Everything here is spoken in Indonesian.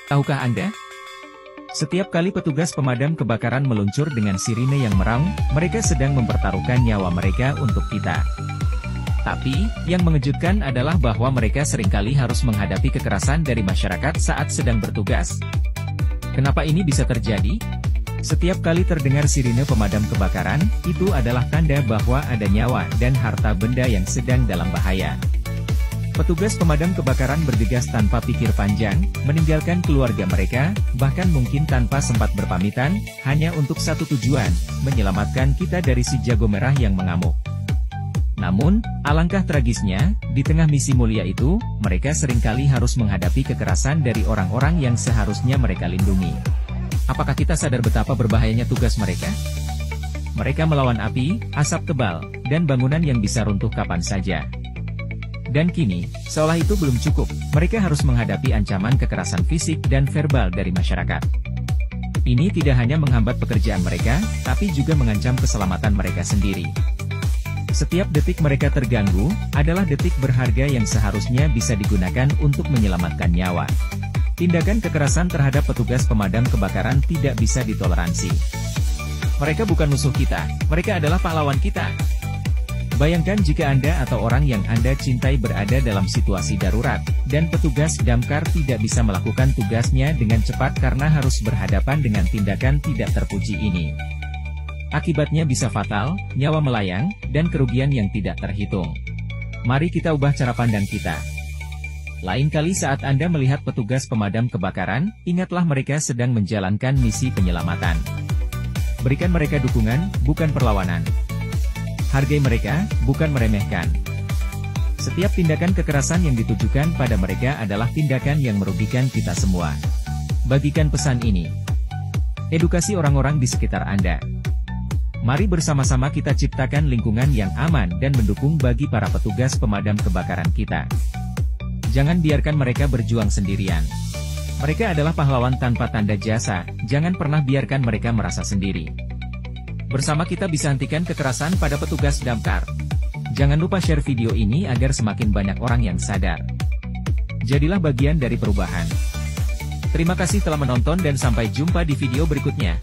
Tahukah Anda? Setiap kali petugas pemadam kebakaran meluncur dengan sirine yang meraung, mereka sedang mempertaruhkan nyawa mereka untuk kita. Tapi, yang mengejutkan adalah bahwa mereka seringkali harus menghadapi kekerasan dari masyarakat saat sedang bertugas. Kenapa ini bisa terjadi? Setiap kali terdengar sirine pemadam kebakaran, itu adalah tanda bahwa ada nyawa dan harta benda yang sedang dalam bahaya. Petugas pemadam kebakaran bergegas tanpa pikir panjang, meninggalkan keluarga mereka, bahkan mungkin tanpa sempat berpamitan, hanya untuk satu tujuan, menyelamatkan kita dari si jago merah yang mengamuk. Namun, alangkah tragisnya, di tengah misi mulia itu, mereka seringkali harus menghadapi kekerasan dari orang-orang yang seharusnya mereka lindungi. Apakah kita sadar betapa berbahayanya tugas mereka? Mereka melawan api, asap tebal, dan bangunan yang bisa runtuh kapan saja. Dan kini, seolah itu belum cukup, mereka harus menghadapi ancaman kekerasan fisik dan verbal dari masyarakat. Ini tidak hanya menghambat pekerjaan mereka, tapi juga mengancam keselamatan mereka sendiri. Setiap detik mereka terganggu, adalah detik berharga yang seharusnya bisa digunakan untuk menyelamatkan nyawa. Tindakan kekerasan terhadap petugas pemadam kebakaran tidak bisa ditoleransi. Mereka bukan musuh kita, mereka adalah pahlawan kita. Bayangkan jika Anda atau orang yang Anda cintai berada dalam situasi darurat, dan petugas damkar tidak bisa melakukan tugasnya dengan cepat karena harus berhadapan dengan tindakan tidak terpuji ini. Akibatnya bisa fatal, nyawa melayang, dan kerugian yang tidak terhitung. Mari kita ubah cara pandang kita. Lain kali saat Anda melihat petugas pemadam kebakaran, ingatlah mereka sedang menjalankan misi penyelamatan. Berikan mereka dukungan, bukan perlawanan. Hargai mereka, bukan meremehkan. Setiap tindakan kekerasan yang ditujukan pada mereka adalah tindakan yang merugikan kita semua. Bagikan pesan ini. Edukasi orang-orang di sekitar Anda. Mari bersama-sama kita ciptakan lingkungan yang aman dan mendukung bagi para petugas pemadam kebakaran kita. Jangan biarkan mereka berjuang sendirian. Mereka adalah pahlawan tanpa tanda jasa, jangan pernah biarkan mereka merasa sendiri. Bersama kita bisa hentikan kekerasan pada petugas damkar. Jangan lupa share video ini agar semakin banyak orang yang sadar. Jadilah bagian dari perubahan. Terima kasih telah menonton dan sampai jumpa di video berikutnya.